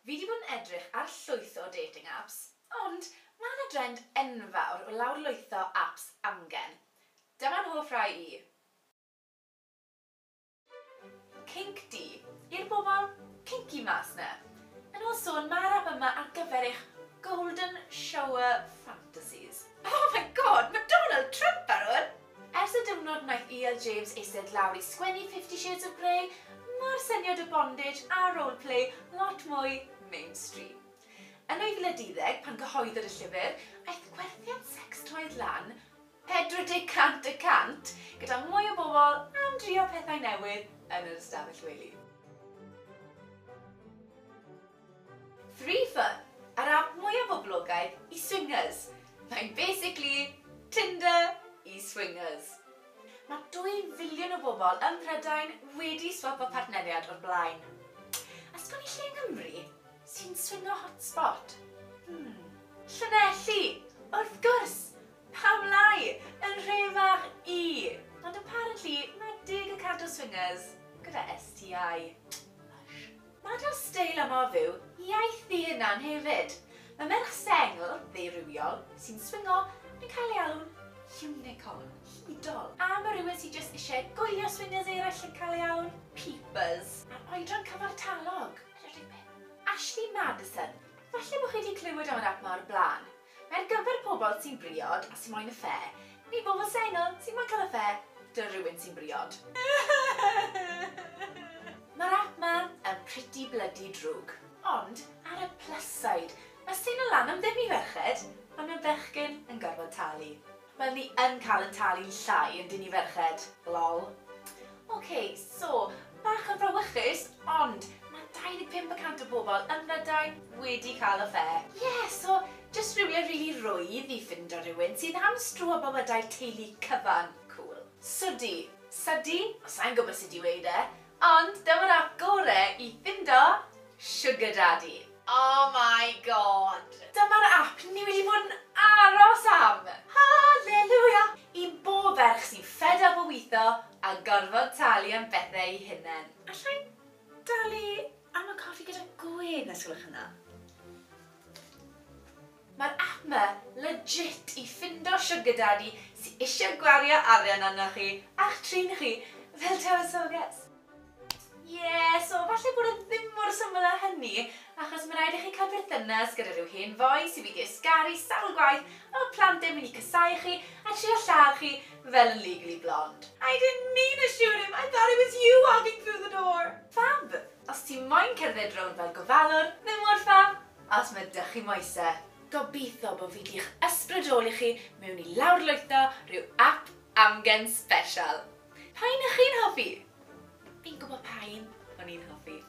Fi wedi bod yn edrych ar llwyth o dating apps, ond mae yna drend enfawr o lawrlwytho apps amgen. Dyma'n hoff rai i. Kink D, i'r bobl kinky mas na. Yn ôl sôn, mae'r app yma ar gyfer eich golden shower fantasies. Oh my god, mae Donald Trump ar hwn! Ers y diwrnod wnaeth E.L. James eistedd lawr i sgwennu 50 Shades of Grey, mae'r syniad o bondage a roleplay lot mwy mainstream. Yn 2010, pan gyhoeddodd y llyfr, aeth gwerthiant sex toys lan 40% gyda mwy o bobl am drio pethau newydd yn yr ystafell wely. 3Fun, yr app mwyaf boblogaidd i swingers. Mae'n basically Tinder i swingers. Mae 2 filiwn o bobl yn Prydain wedi swapo partneriad o'r blaen. A sgon i lle yng Nghymru sy'n swingo hotspot? Llanelli, wrth gwrs, pam lai, yn rhefach i. Ond apparently, mae 10% o swingers gyda STI. Mae da'r steil yma o fyw iaith ddiennan hefyd. Mae merch sengl, ddeurywiol, sy'n swingo yn cael ei alw'n unicorn, hudol. A mae rhywun sy'n jyst eisiau gwylio swingers eraill yn cael ei alw'n peepers. A'r oedran cyfartalog. Ashley Madison, falle bod chi wedi clywed am yr app yma o'r blaen. Mae'r gyfer pobl sy'n briod a sy'n moyn y ffe, neu bobl sengl sy'n moyn cael y ffe dy rhywun sy'n briod. Mae'r app yma yn pretty bloody drwg. Ond, ar y plus side, mae sy'n o lan am ddim i ferched, ond mae bechgyn yn gorfod talu. Wel, ni yn cael yn talu'n llai yn dyn ni ferched. Lol. Oce, so, bach yn frawychus, ond mae 25% o bobl yn Prydain wedi cael y ffe. So, jyst rhywun rili rwydd i ffindo rhywun sydd am stro o bywydau teulu cyfan. Cool. Sudi. Sudi, sa'n gwybod sut i weid e, ond dyma'r app gorau i ffindo Sugar Daddy. Oh my god! Dyma'r app ni wedi bod yn aros am! Halleluja! I bob ferch sy'n fed up o weithio a gorfod talu am bethau ei hunain. Allai'n dalu am y coffi gyda gwên os gwelwch hynna? Mae'r app yma legit i ffindo Sugar Daddy sy'n eisiau gwario arian arnoch chi a'ch trin chi fel tywysoges. So falle bod e ddim mor syml â hynny, achos mae rhaid i chi cael perthynas gyda rhyw hen foi sy'n mynd i ysgaru sawl gwaith o plant yn mynd i cysau chi a trio lladd chi fel yn Legally Blonde. I didn't mean to shoot him, I thought it was you walking through the door. Fab! Os ti'n moyn cerdded rownd fel gofalwr, ddim mor fab, os mae dych chi moesau. Gobeithio bod fi di'ch ysbrydoli chi mewn i lawrlwytho rhyw app amgen special. Pa'n ych chi'n hoffi? Fi'n gwybod pa'n o'n i'n hoffi.